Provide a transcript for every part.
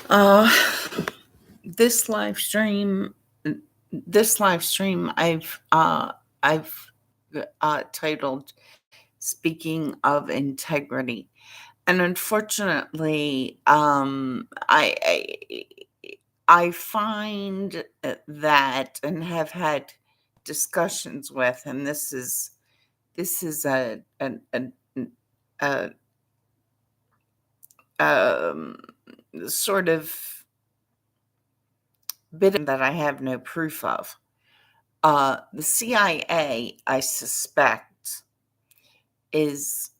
Uh, this live stream, this live stream, I've titled "Speaking of Integrity," and unfortunately, I find that and have had discussions with, and this is a um, sort of bit that I have no proof of. The CIA, I suspect, is,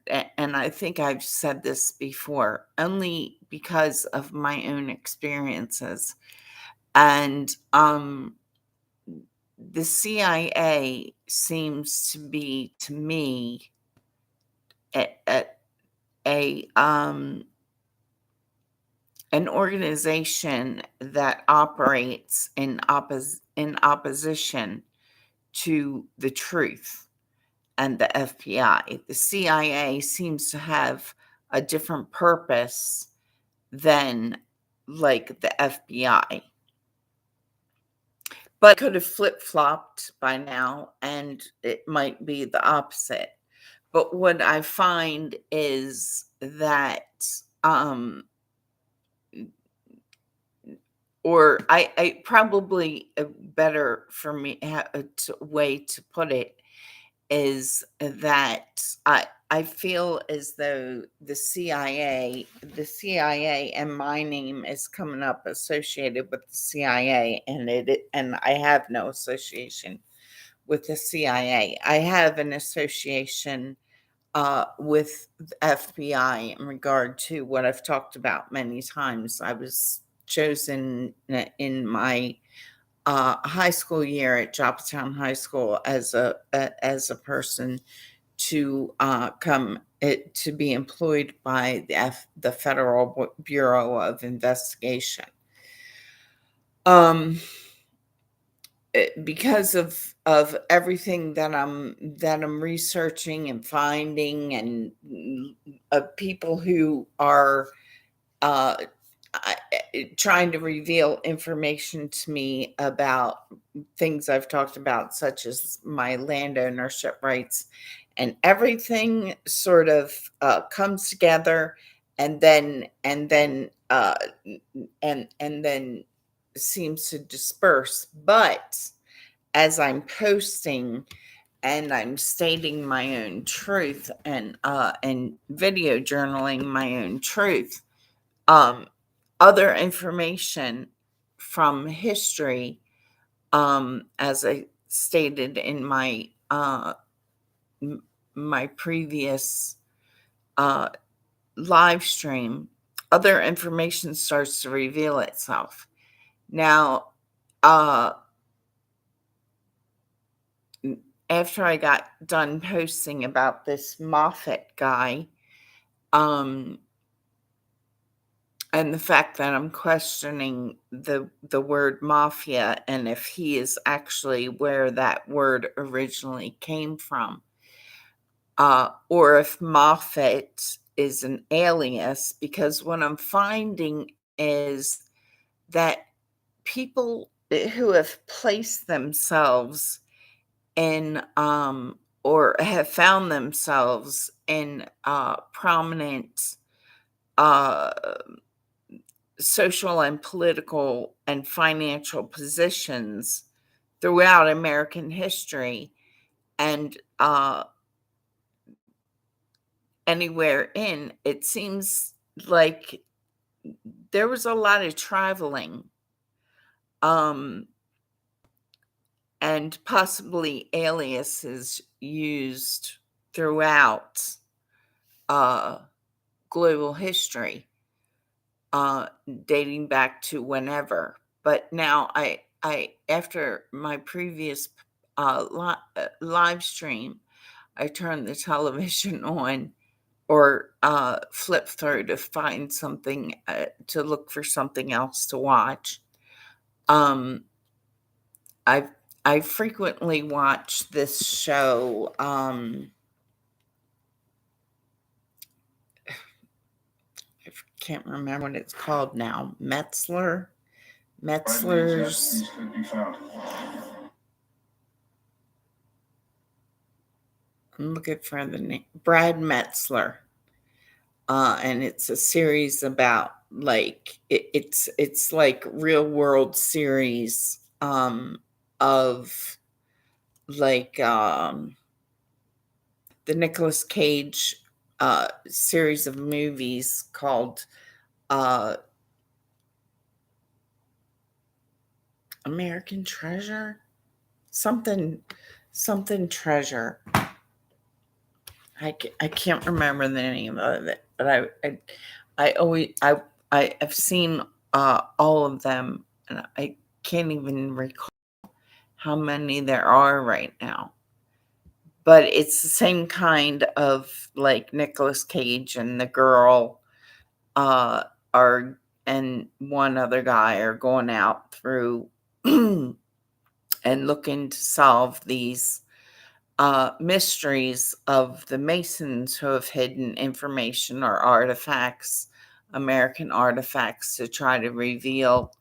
and I think I've said this before, only because of my own experiences. And the CIA seems to be, to me, a, a an organization that operates in opposition to the truth and the FBI. The CIA seems to have a different purpose than like the FBI. But could have flip-flopped by now and it might be the opposite. But what I find is that or I probably a better for me way to put it is that I feel as though the CIA and my name is coming up associated with the CIA, and I have no association with the CIA. I have an association with the FBI in regard to what I've talked about many times. I was chosen in my high school year at Joppatown High School as a person to come to be employed by the Federal Bureau of Investigation. Um, because of everything that I'm researching and finding, and people who are uh, trying to reveal information to me about things I've talked about, such as my land ownership rights, and everything sort of comes together, and then seems to disperse. But as I'm posting and I'm stating my own truth and video journaling my own truth, um, other information from history, as I stated in my previous uh, live stream, other information starts to reveal itself. Now, uh, after I got done posting about this Moffat guy, um, and the fact that I'm questioning the word mafia and if he is actually where that word originally came from, or if Moffat is an alias, because what I'm finding is that people who have placed themselves in or have found themselves in prominent uh social and political and financial positions throughout American history, and anywhere in, it seems like there was a lot of traveling, um, and possibly aliases used throughout uh, global history, uh, dating back to whenever. But now I after my previous live stream, I turned the television on or flip through to find something to look for something else to watch. Um, I I frequently watch this show. I can't remember what it's called now. Metzler's. I'm looking for the name. Brad Metzler. And it's a series about like it's like real world series of like the Nicolas Cage series of movies called American Treasure, something treasure. I can't remember the name of it, but I've seen all of them, and I can't even recall how many there are right now. But it's the same kind of like Nicolas Cage and the girl are and one other guy are going out through and looking to solve these mysteries of the Masons who have hidden information or artifacts, American artifacts, to try to reveal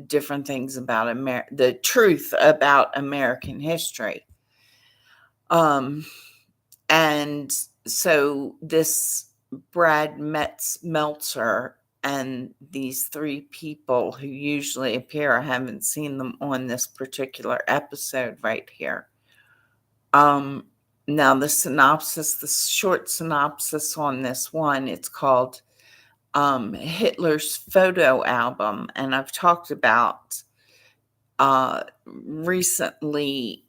different things about the truth about American history. And so this Brad Meltzer and these three people who usually appear, I haven't seen them on this particular episode right here. Now the short synopsis on this one, it's called Hitler's Photo Album. And I've talked about recently,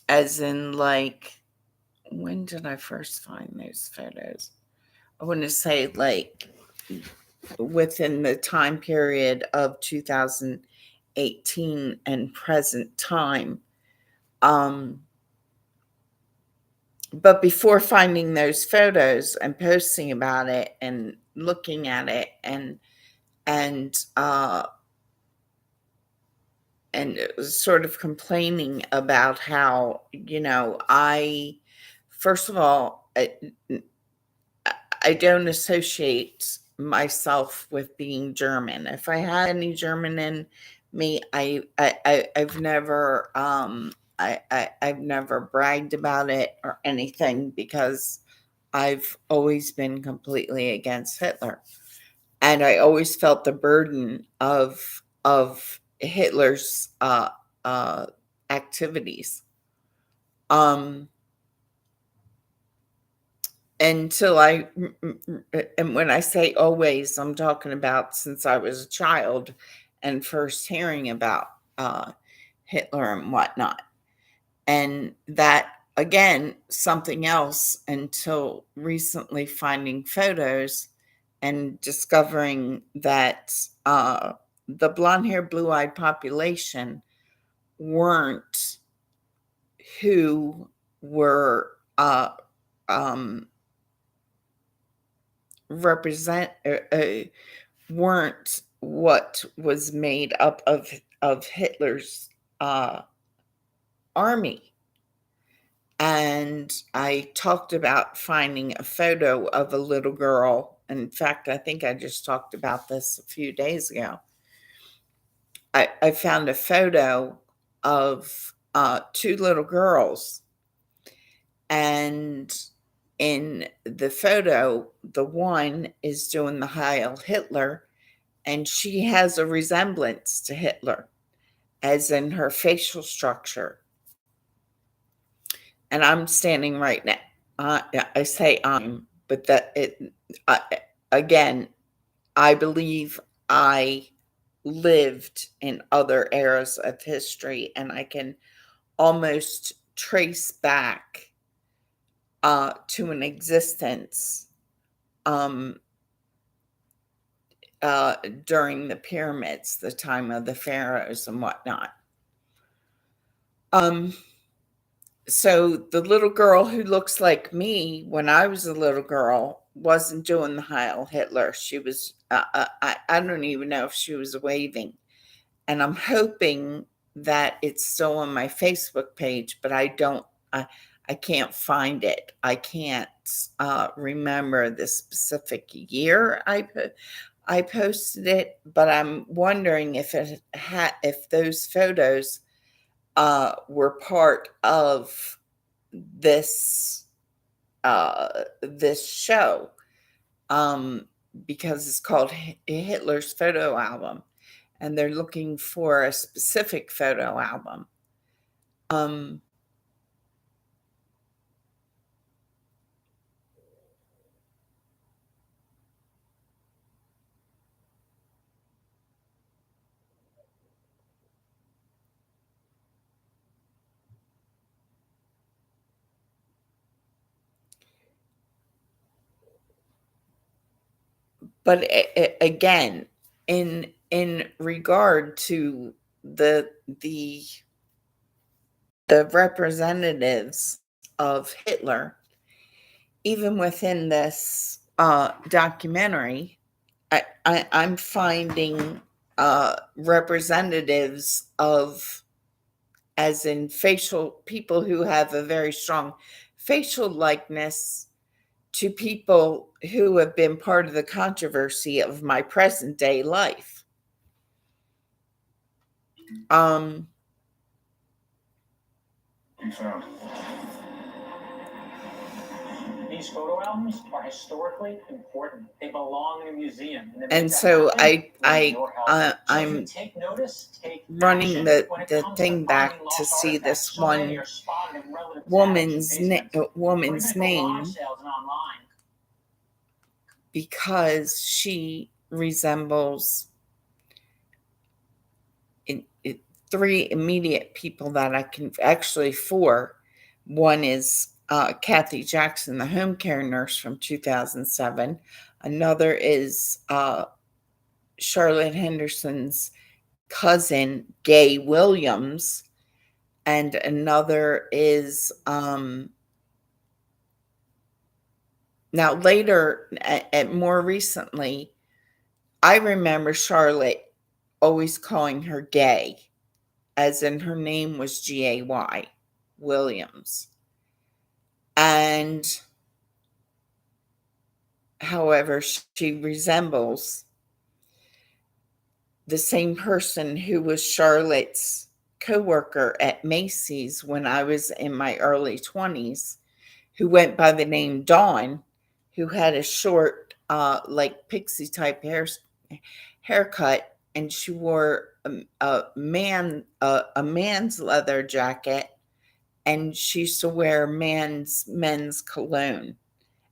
as in like, when did I first find those photos? I want to say like within the time period of 2018 and present time. But before finding those photos and posting about it and looking at it and sort of complaining about how, first of all, I don't associate myself with being German. If I had any German in me, I've never I've never bragged about it or anything, because I've always been completely against Hitler, and I always felt the burden of Hitler's activities. Until and when I say always, I'm talking about since I was a child and first hearing about Hitler and whatnot. And that, again, something else, until recently finding photos and discovering that the blonde hair, blue eyed population weren't who were weren't what was made up of Hitler's army. And I talked about finding a photo of a little girl. In fact, I think I just talked about this a few days ago. I found a photo of two little girls, and in the photo, the one is doing the Heil Hitler, and she has a resemblance to Hitler, as in her facial structure. And I'm standing right now. I say I'm, but again, I believe I lived in other eras of history, and I can almost trace back to an existence during the pyramids, the time of the pharaohs and whatnot. So the little girl who looks like me when I was a little girl wasn't doing the Heil Hitler. She was, I don't even know if she was waving. And I'm hoping that it's still on my Facebook page, but I I can't find it. I can't remember the specific year I posted it, but I'm wondering if those photos were part of this this show, um, because it's called Hitler's Photo Album, and they're looking for a specific photo album. Um, but again, in regard to the the representatives of Hitler, even within this documentary, I'm finding representatives of, as in facial people who have a very strong facial likeness to people who have been part of the controversy of my present day life. Um, Confirmed. These photo albums are historically important. They belong in a museum. and so I'm running the thing back to see this one woman's name, because she resembles three immediate people that I can, actually four. One is Kathy Jackson, the home care nurse from 2007. Another is Charlotte Henderson's cousin, Gay Williams. And another is, now later, more recently, I remember Charlotte always calling her Gay, as in her name was Gay Williams. And however, she resembles the same person who was Charlotte's coworker at Macy's when I was in my early 20s, who went by the name Dawn, who had a short, like pixie type haircut, and she wore a man's leather jacket, and she used to wear men's cologne,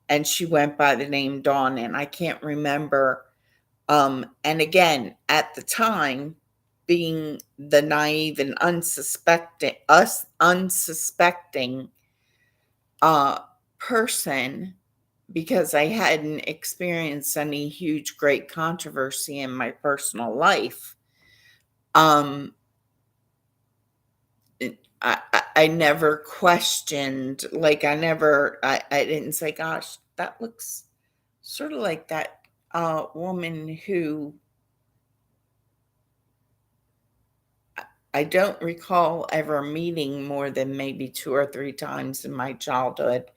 and she went by the name Dawn, and I can't remember. And again, at the time, being the naive and unsuspecting person, because I hadn't experienced any huge great controversy in my personal life, I never questioned, like I didn't say, gosh, that looks sort of like that woman who I don't recall ever meeting more than maybe 2 or 3 times in my childhood,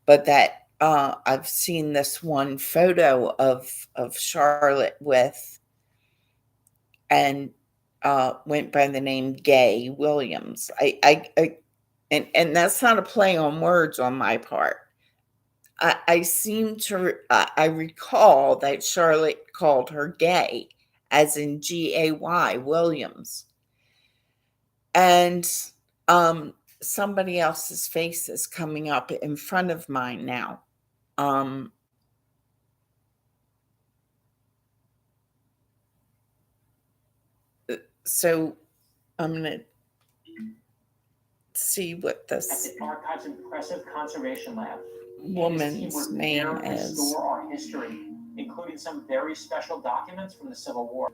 but that I've seen this one photo of Charlotte with, and went by the name Gay Williams. And that's not a play on words on my part. I seem to I recall that Charlotte called her Gay, as in Gay Williams, and somebody else's face is coming up in front of mine now. So I'm gonna see what this Archives impressive conservation lab. woman's name is. Restore our history, including some very special documents from the Civil War.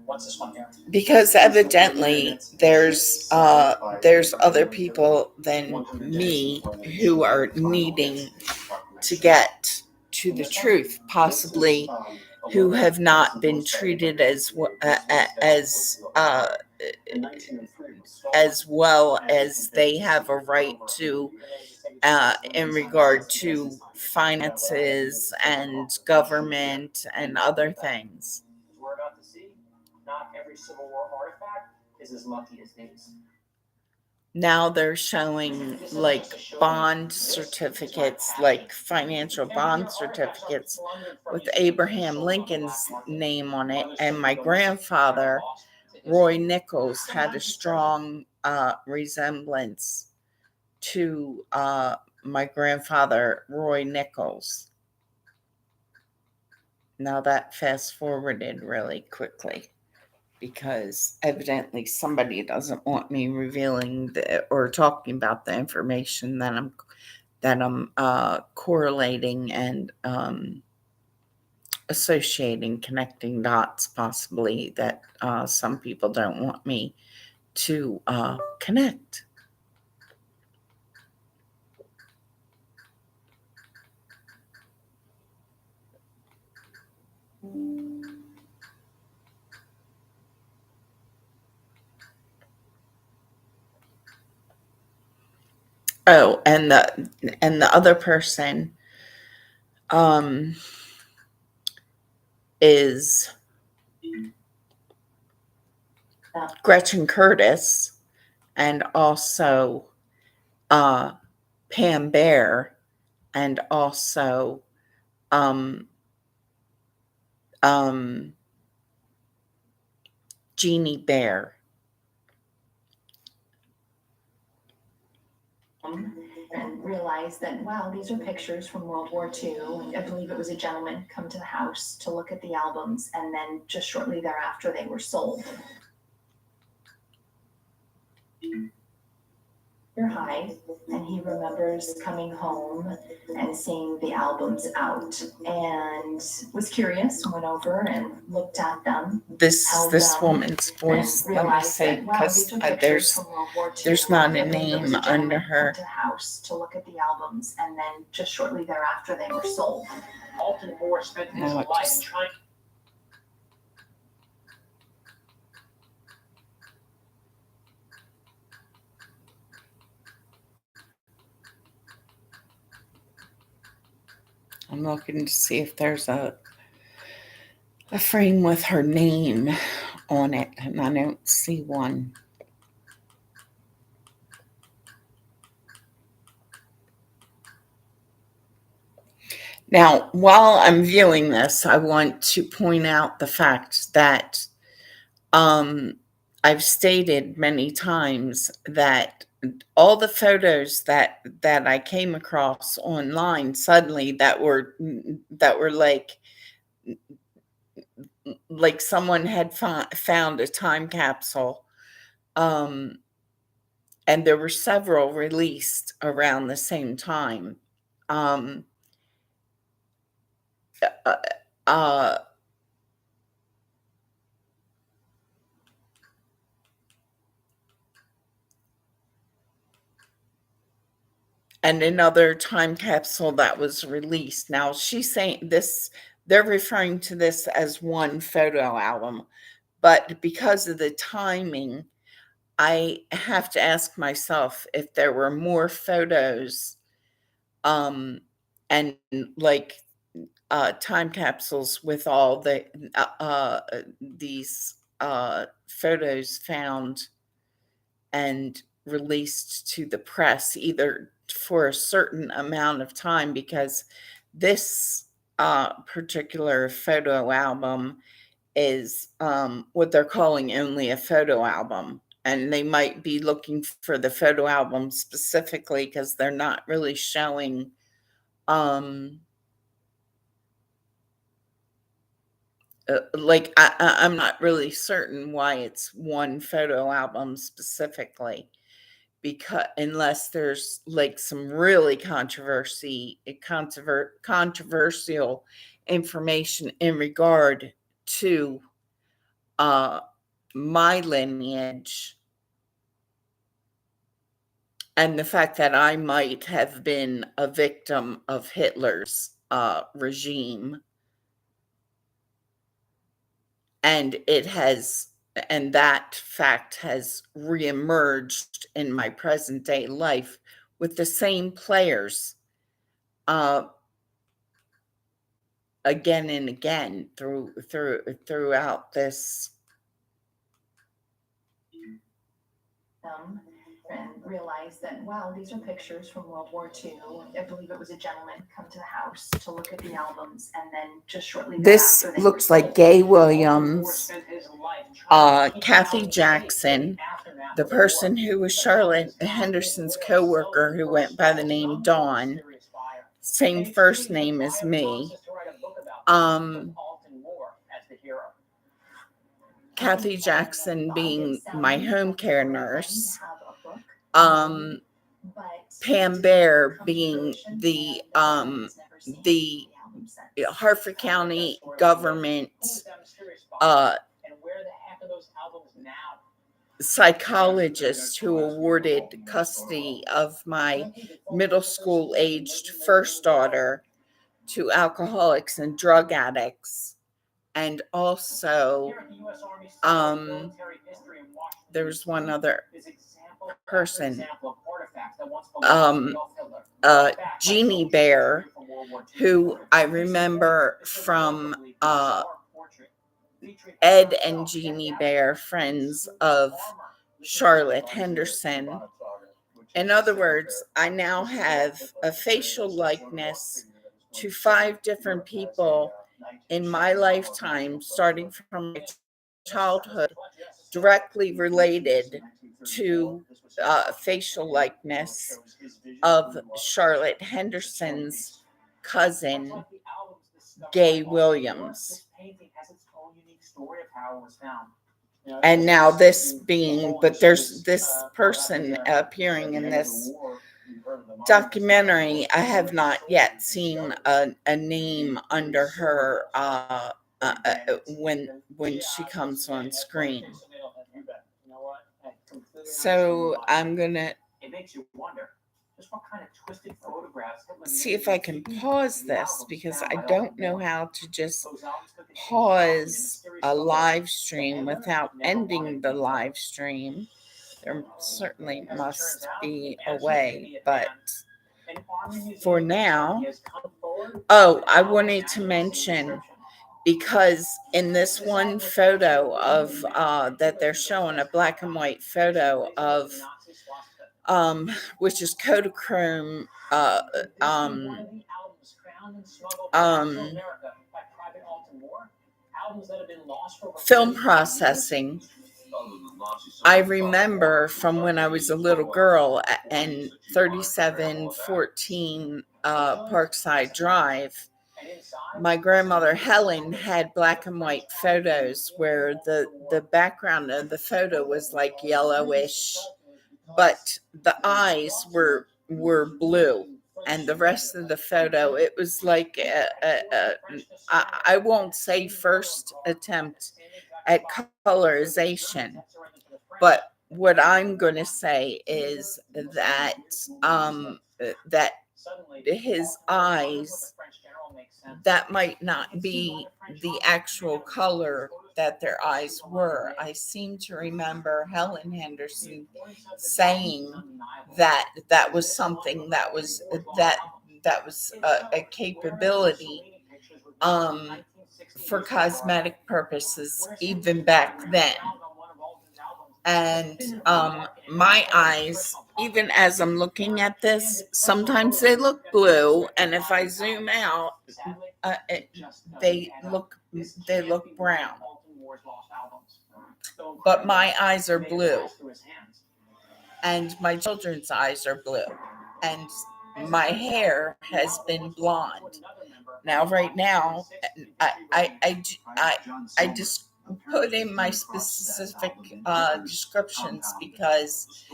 What's this one here? Because evidently there's other people than me who are needing to get to the truth, possibly who have not been treated as well as they have a right to in regard to finances and government and other things. As we're about to see, not every Civil War artifact is as lucky as these. Now they're showing like bond certificates, like financial bond certificates with Abraham Lincoln's name on it. And my grandfather, Roy Nichols, had a strong resemblance to my grandfather, Roy Nichols. Now that fast forwarded really quickly, because evidently somebody doesn't want me revealing or talking about the information that I'm correlating and associating, connecting dots, possibly that some people don't want me to connect. Oh, and the other person is Gretchen Curtis, and also Pam Bear, and also Jeannie Bear. And realized that, wow, these are pictures from World War II. I believe it was a gentleman come to the house to look at the albums, and then just shortly thereafter they were sold. High, and he remembers coming home and seeing the albums out, and was curious, went over and looked at them. This woman's voice. Let me say, because there's not a name under her. To the house to look at the albums, and then just shortly thereafter they were sold. Alton Moore spent his life trying. I'm looking to see if there's a frame with her name on it, and I don't see one. Now, while I'm viewing this, I want to point out the fact that I've stated many times that all the photos that I came across online suddenly that were like someone had found a time capsule, and there were several released around the same time. And another time capsule that was released. Now, she's saying this, they're referring to this as one photo album, but because of the timing, I have to ask myself if there were more photos and like time capsules with all these photos found and released to the press, either for a certain amount of time, because this particular photo album is what they're calling only a photo album. And they might be looking for the photo album specifically because they're not really showing like I'm not really certain why it's one photo album specifically, because unless there's like some really controversial information in regard to my lineage and the fact that I might have been a victim of Hitler's regime. And that fact has reemerged in my present day life with the same players again and again throughout this. And realized that, wow, these are pictures from World War II. I believe it was a gentleman come to the house to look at the albums, and then just shortly This thereafter, they were looks like sold. Gay Baltimore Williams, spent his life trying to keep Kathy out of Jackson, aftermath the of the war. person who was Charlotte Henderson's co-worker who went by the name Dawn, same first name as me. Kathy Jackson being my home care nurse. Pam Bear being the Harford County government psychologist who awarded custody of my middle school aged first daughter to alcoholics and drug addicts. And also, there's one other person, Jeannie Bear, who I remember from Ed and Jeannie Bear, friends of Charlotte Henderson. In other words, I now have a facial likeness to 5 different people in my lifetime, starting from my childhood, directly related to facial likeness of Charlotte Henderson's cousin, Gay Williams. And now this being, but there's this person appearing in this documentary. I have not yet seen a name under her when she comes on screen. So I'm gonna see if I can pause this, because I don't know how to just pause a live stream without ending the live stream. There certainly must be a way, but for now, I wanted to mention, because in this one photo of that they're showing, a black and white photo of which is Kodachrome film processing. I remember from when I was a little girl and 3714 Parkside Drive, my grandmother Helen had black and white photos where the background of the photo was like yellowish, but the eyes were blue, and the rest of the photo, it was like I won't say first attempt at colorization, but what I'm going to say is that that his eyes, that might not be the actual color that their eyes were. I seem to remember Helen Henderson saying that that was something that was a capability for cosmetic purposes even back then. And my eyes, even as I'm looking at this, sometimes they look blue, and if I zoom out, they look brown. But my eyes are blue, and my children's eyes are blue, and my hair has been blonde. Now, right now, I just put in my specific descriptions because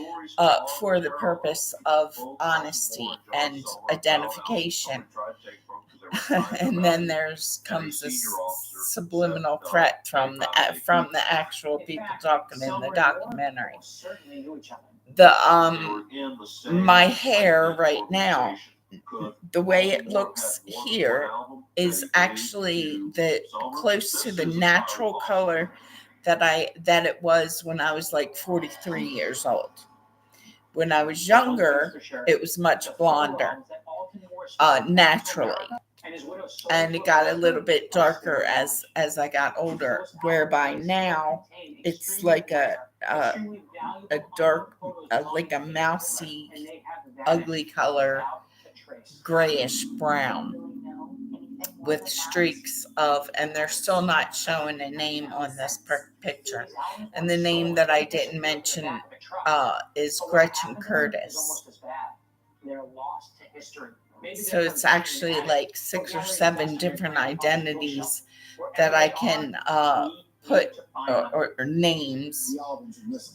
for the purpose of honesty and identification. And then comes this subliminal threat from the actual people talking in the documentary. My hair right now, the way it looks here, is actually close to the natural color that it was when I was like 43 years old. When I was younger, it was much blonder, naturally. And it got a little bit darker as I got older, whereby now it's like a dark, like a mousy, ugly color, grayish brown with streaks of, and they're still not showing a name on this picture. And the name that I didn't mention is Gretchen Curtis. So it's actually like 6 or 7 different identities that I can put, or names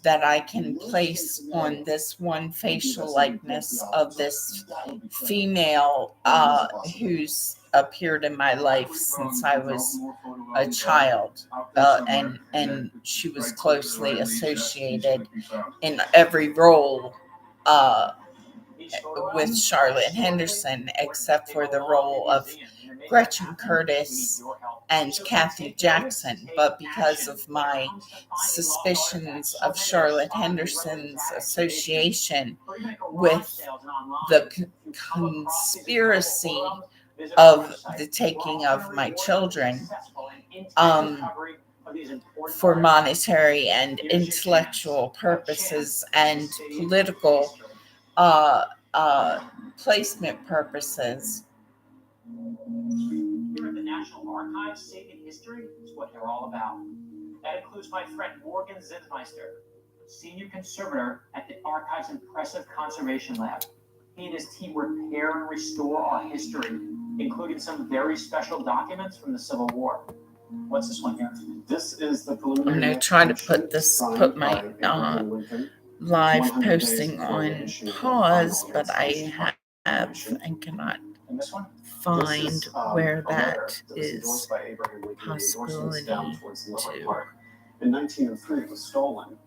that I can place on this one facial likeness of this female who's appeared in my life since I was a child, and she was closely associated in every role with Charlotte Henderson, except for the role of Gretchen Curtis and Kathy Jackson. But because of my suspicions of Charlotte Henderson's association with the conspiracy of the taking of my children, for monetary and intellectual purposes and political placement purposes. Here at the National Archives, saving history is what they're all about. That includes my friend Morgan Zinsmeister, senior conservator at the Archives' impressive conservation lab. He and his team repair and restore our history, including some very special documents from the Civil War. What's this one here? This is the preliminary. I'm going to try to put my live posting on pause, but I have and cannot find where that is possibility to. In 1903, it was stolen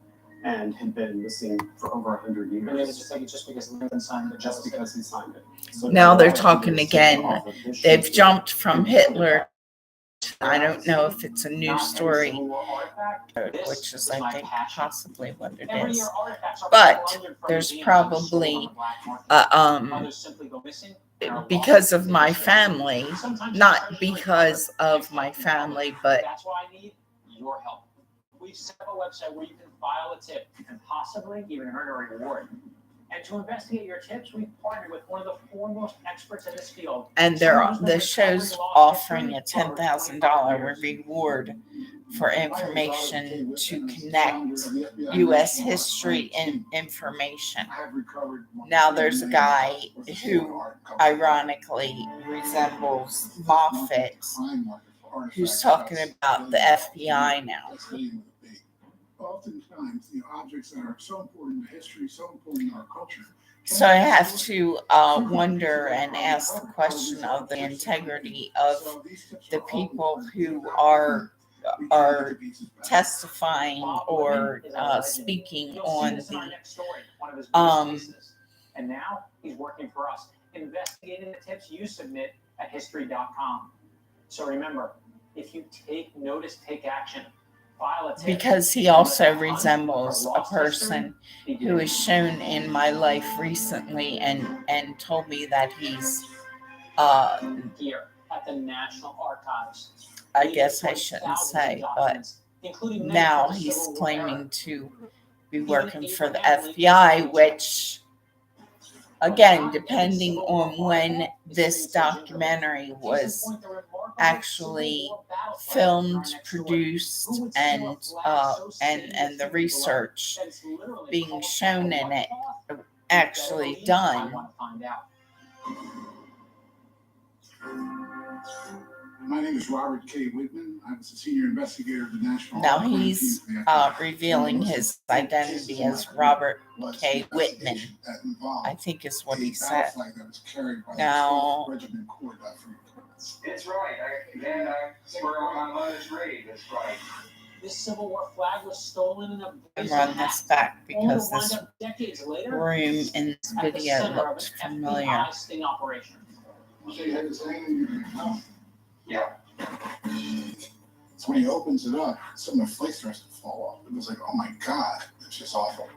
and had been missing for over 100 years. And they would just take it just because Lincoln signed it. Just because he signed it. So now they're talking again. They've jumped from Hitler. I don't know if it's a new story, which is, I think, possibly what it is. But there's probably, because of my family, not because of my family, but that's why I need your help. We've set up a website where you can file a tip and possibly even earn a reward. And to investigate your tips, we've partnered with one of the foremost experts in this field. And the show's offering a $10,000 reward for information to connect U.S. history and information. Now there's a guy who ironically resembles Moffat, who's talking about the FBI now. Oftentimes, objects that are so important to history, so important to our culture. So I have to wonder and ask the question of the integrity of the people who are testifying or speaking on the and now he's working for us, investigating the tips you submit at history.com. So remember, if you take notice, take action. Because he also resembles a person who is shown in my life recently and told me that he's here at the National Archives. I guess I shouldn't say, but now he's claiming to be working for the FBI, which, again, depending on when this documentary was actually filmed, produced, and the research being shown in it actually done. My name is Robert K. Whitman. I was a senior investigator of the National Now Archives. he's revealing his identity as Robert K. Whitman, I think is what he said. Now, it's right. I swear on my mother's grave. It's right. This Civil War flag was stolen in a run this back because this decades later room in this video looked familiar. Sting operation. So you had this thing in your mouth? Yeah. So when he opens it up, some of the flake starts to fall off. It was like, oh my God, it's just awful.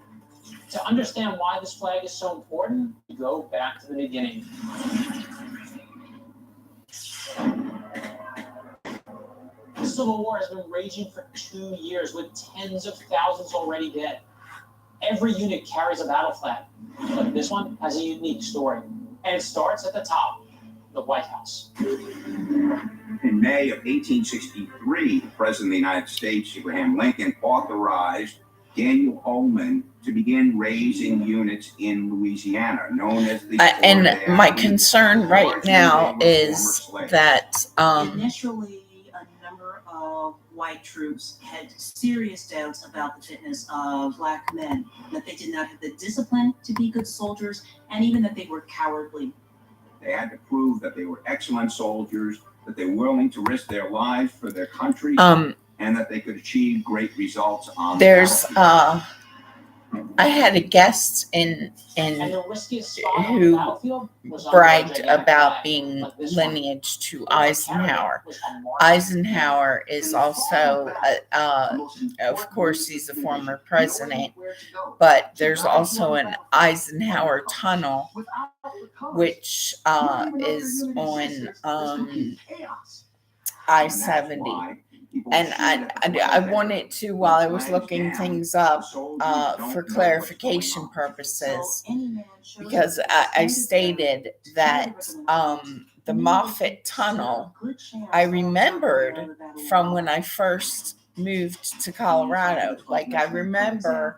To understand why this flag is so important, we go back to the beginning. The Civil War has been raging for 2 years with tens of thousands already dead. Every unit carries a battle flag, but this one has a unique story. And it starts at the top, the White House. In May of 1863, the President of the United States, Abraham Lincoln, authorized Daniel Ullman to begin raising units in Louisiana, known as the And Florida my Army. concern right now is that Initially, a number of white troops had serious doubts about the fitness of black men, that they did not have the discipline to be good soldiers, and even that they were cowardly. They had to prove that they were excellent soldiers, that they were willing to risk their lives for their country, and that they could achieve great results on the there's battlefield. I had a guest And in the riskiest spot on the who battlefield was on bragged the gigantic about flag, being like this one. lineage to The one carrying it Eisenhower. was a Martian. Eisenhower is also, of course, he's a former president, but there's also an Eisenhower tunnel, which is on I-70. And I wanted to, while I was looking things up, for clarification purposes, because I stated that the Moffett Tunnel, I remembered from when I first moved to Colorado. Like, I remember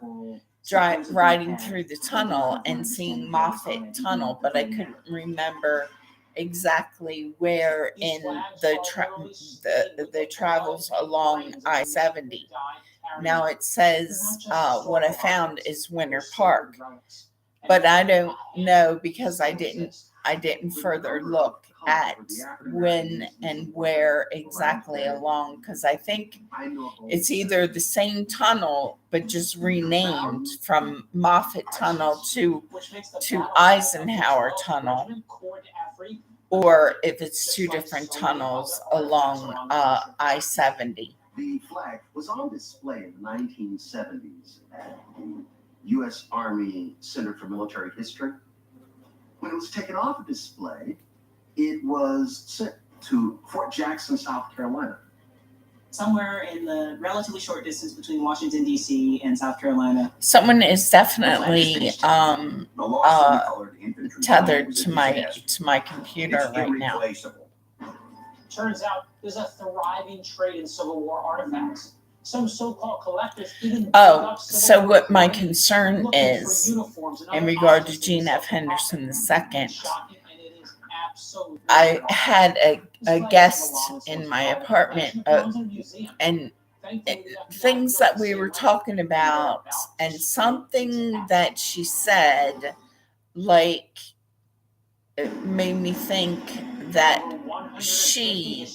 riding through the tunnel and seeing Moffett Tunnel, but I couldn't remember exactly where in the travels along I-70. Now it says what I found is Winter Park, but I don't know because I didn't further look at when and where exactly along, because I think it's either the same tunnel but just renamed from Moffett Tunnel to Eisenhower Tunnel, or if it's two different tunnels along I-70. The flag was on display in the 1970s at the U.S. Army Center for Military History. When it was taken off display, it was sent to Fort Jackson, South Carolina. Somewhere in the relatively short distance between Washington, D.C. and South Carolina. Someone is definitely The loss of the colored infantry tethered was a to my disaster. computer It's right now. irreplaceable. Turns out there's a thriving trade in Civil War artifacts. Some so-called collectors even dig up Civil So War what my graves concern looking for is uniforms and in other regard to objects Gene that F. Henderson II. It's shocking, and it is absolutely I phenomenal. had This a flag guest belongs in to my a apartment, collection that belongs in a museum. and Thankfully, the FBI things that doesn't we say were what talking they're about, and something that she said, like, it made me think that she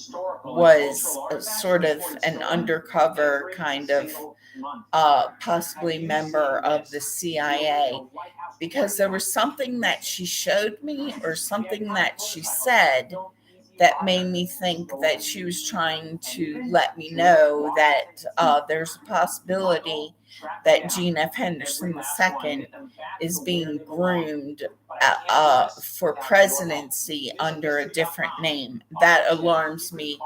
was a sort of an undercover kind of possibly member of the CIA, because there was something that she showed me or something that she said that made me think that she was trying to let me know that there's a possibility that Gene F. Henderson II is being groomed for presidency under a different name. That alarms me.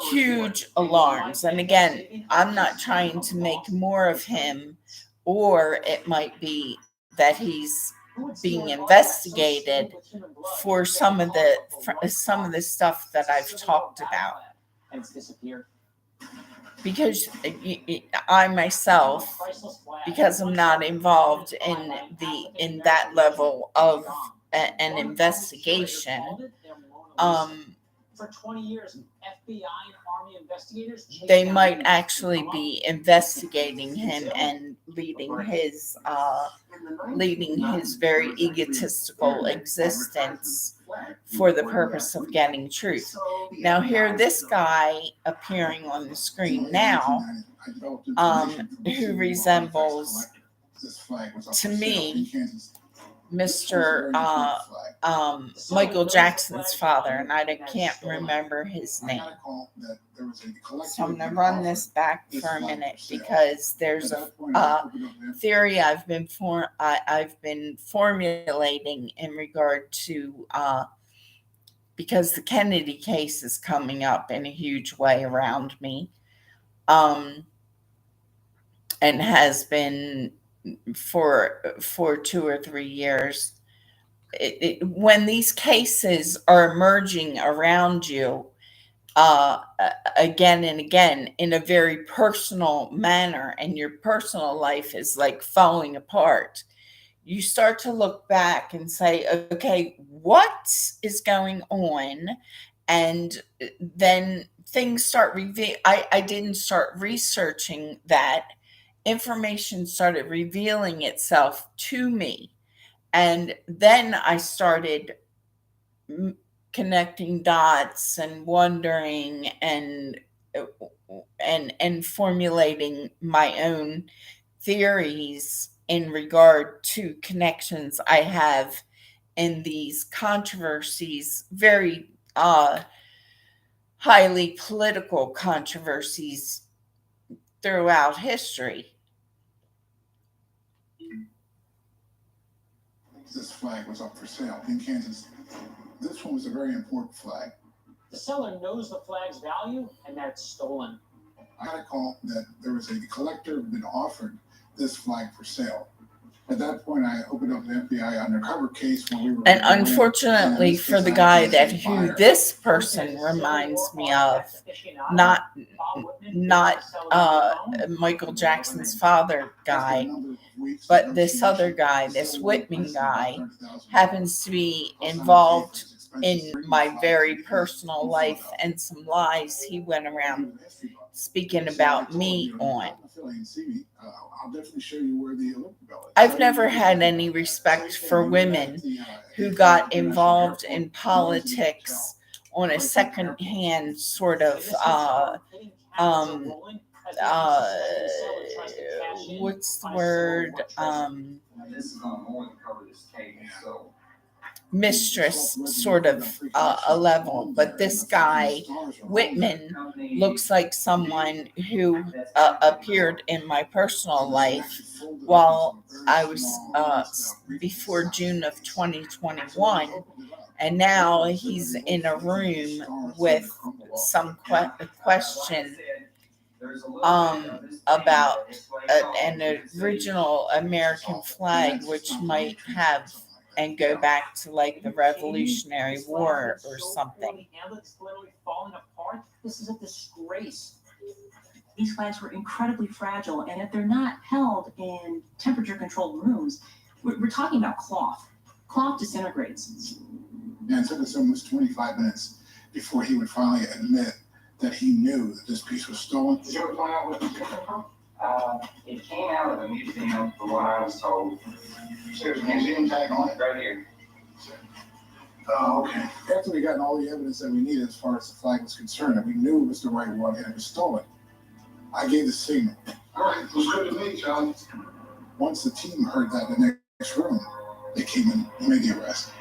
Huge alarms. And again, I'm not trying to make more of him, or it might be that he's being investigated for some of the stuff that I've talked about. And it's disappeared. Because I myself, because I'm not involved in that level of an investigation, for 20 years, FBI and Army investigators they might actually be investigating him and leading his very egotistical existence for the purpose of getting truth. Now, here, this guy appearing on the screen now, who resembles, to me, Mr. Michael Jackson's father, and I can't remember his I name. got a call that there was a collector. So I'm going to run this back for a minute because there's a theory I've been formulating in regard to because the Kennedy case is coming up in a huge way around me, and has been for 2 or 3 years. When these cases are emerging around you again and again in a very personal manner, and your personal life is like falling apart, you start to look back and say, okay, what is going on? And then things start I didn't start researching that. Information started revealing itself to me. And then I started connecting dots and wondering and formulating my own theories in regard to connections I have in these controversies, very highly political controversies throughout history. This flag was up for sale in Kansas. This one was a very important flag. The seller knows the flag's value and that it's stolen. I got a call that there was a collector who had been offered this flag for sale. At that point, I opened up an FBI undercover case when we were. And unfortunately for the guy who this person reminds me of, not Michael Jackson's father guy, but this other guy, this Whitman guy, happens to be involved in my very personal life and some lies he went around speaking about me on. I'll definitely show you where the Olympic Bell is. I've never had any respect for women who got involved in politics on a second-hand sort of what's the word? This is on more than cover this cake, so. Mistress sort of a level. But this guy, Whitman, looks like someone who appeared in my personal life while I was before June of 2021. And now he's in a room with some question about an original American flag, which might have and go back to like the Revolutionary War or something. It's literally falling apart. This is a disgrace. These flags were incredibly fragile, and if they're not held in temperature-controlled rooms, we're talking about cloth. Cloth disintegrates. And it took us almost 25 minutes before he would finally admit that he knew that this piece was stolen. Did you ever find out where it came from? It came out of a museum, from what I was told. There's a museum tag on it. Right here. Oh, okay. After we got all the evidence that we needed as far as the flag was concerned, and we knew Mr. Wright wanted it was stolen, I gave the signal. All right, it was good to meet you, John. Once the team heard that in the next room, they came in and made the arrest.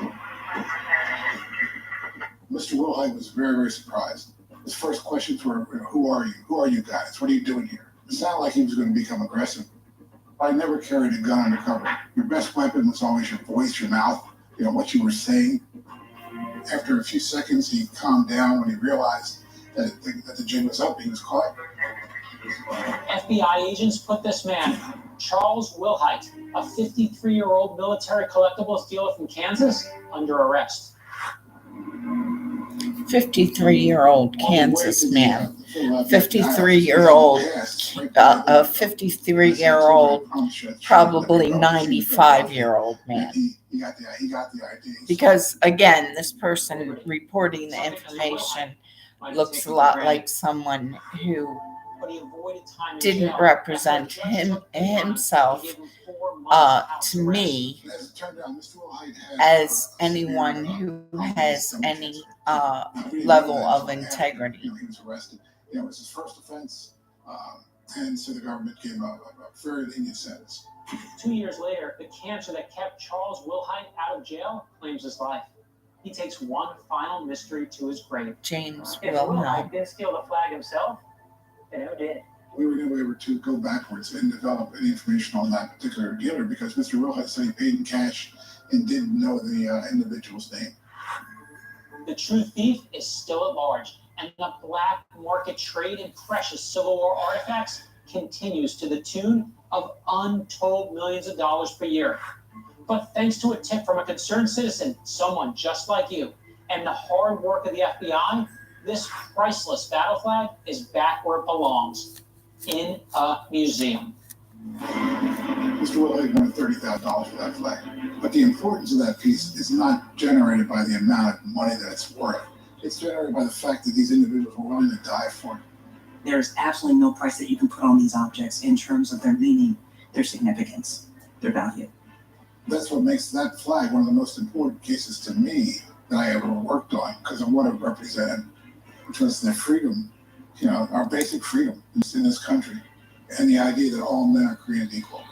Mr. Wilhite was very, very surprised. His first questions were, who are you? Who are you guys? What are you doing here? It sounded like he was going to become aggressive. I never carried a gun undercover. Your best weapon was always your voice, your mouth, what you were saying. After a few seconds, he calmed down when he realized that the jig was up. He was caught. FBI agents put this man, Charles Wilhite, a 53-year-old military collectibles dealer from Kansas, under arrest. 53-year-old Kansas man. 53-year-old, a 53-year-old, probably 95-year-old man. He got the ID. Because again, this person reporting the information looks a lot like someone who didn't represent himself to me as anyone who has any level of integrity. He was arrested. It was his first offense. And so the government gave a very lenient sentence. 2 years later, the cancer that kept Charles Wilhite out of jail claims his life. He takes one final mystery to his grave. James If Wilhelm. Wilhite didn't steal the flag himself, then who did? We were never able to go backwards and develop any information on that particular dealer because Mr. Wilhite said he paid in cash and didn't know the individual's name. The true thief is still at large, and the black market trade in precious Civil War artifacts continues to the tune of untold millions of dollars per year. But thanks to a tip from a concerned citizen, someone just like you, and the hard work of the FBI, this priceless battle flag is back where it belongs, in a museum. Mr. Wilhite wanted $30,000 for that flag. But the importance of that piece is not generated by the amount of money that it's worth. It's generated by the fact that these individuals were willing to die for it. There's absolutely no price that you can put on these objects in terms of their meaning, their significance, their value. That's what makes that flag one of the most important cases to me that I ever worked on because of what it represented, which was the freedom, our basic freedom in this country, and the idea that all men are created equal.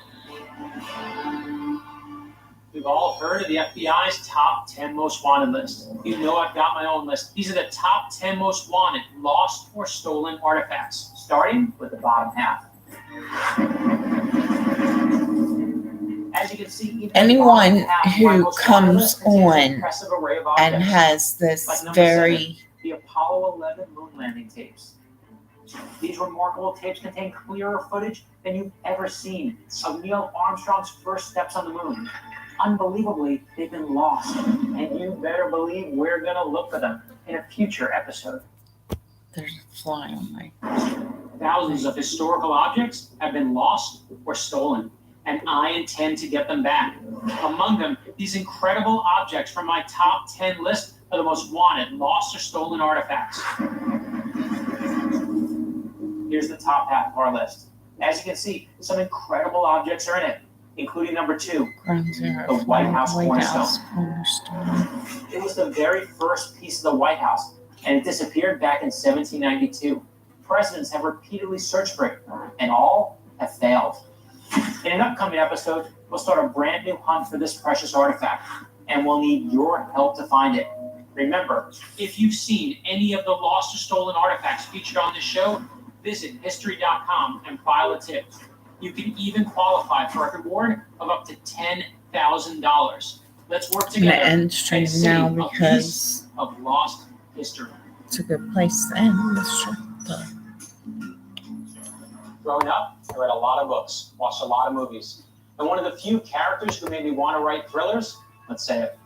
We've all heard of the FBI's top 10 most wanted list. You know I've got my own list. These are the top 10 most wanted lost or stolen artifacts, starting with the bottom half. As you can see, even Anyone the bottom half of my who most wanted comes list contains an on impressive array of and objects, has this like number very 7, the Apollo 11 moon landing tapes. These remarkable tapes contain clearer footage than you've ever seen of Neil Armstrong's first steps on the moon. Unbelievably, they've been lost, and you better believe we're going to look for them in a future episode. there's a fly on my Thousands of historical objects have been lost or stolen, and I intend to get them back. Among them, these incredible objects from my top 10 list of the most wanted lost or stolen artifacts. Here's the top half of our list. As you can see, some incredible objects are in it, including number 2, Ground Zero the White House cornerstone. cornerstone. It was the very first piece of the White House, and it disappeared back in 1792. Presidents have repeatedly searched for it, and all have failed. In an upcoming episode, we'll start a brand new hunt for this precious artifact, and we'll need your help to find it. Remember, if you've seen any of the lost or stolen artifacts featured on this show, visit history.com and file a tip. You can even qualify for a reward of up to $10,000. Let's work I'm together gonna end and stream save now a piece because of lost history. it's a good place to end this show. Growing up, I read a lot of books, watched a lot of movies, and one of the few characters who made me want to write thrillers, let's say it,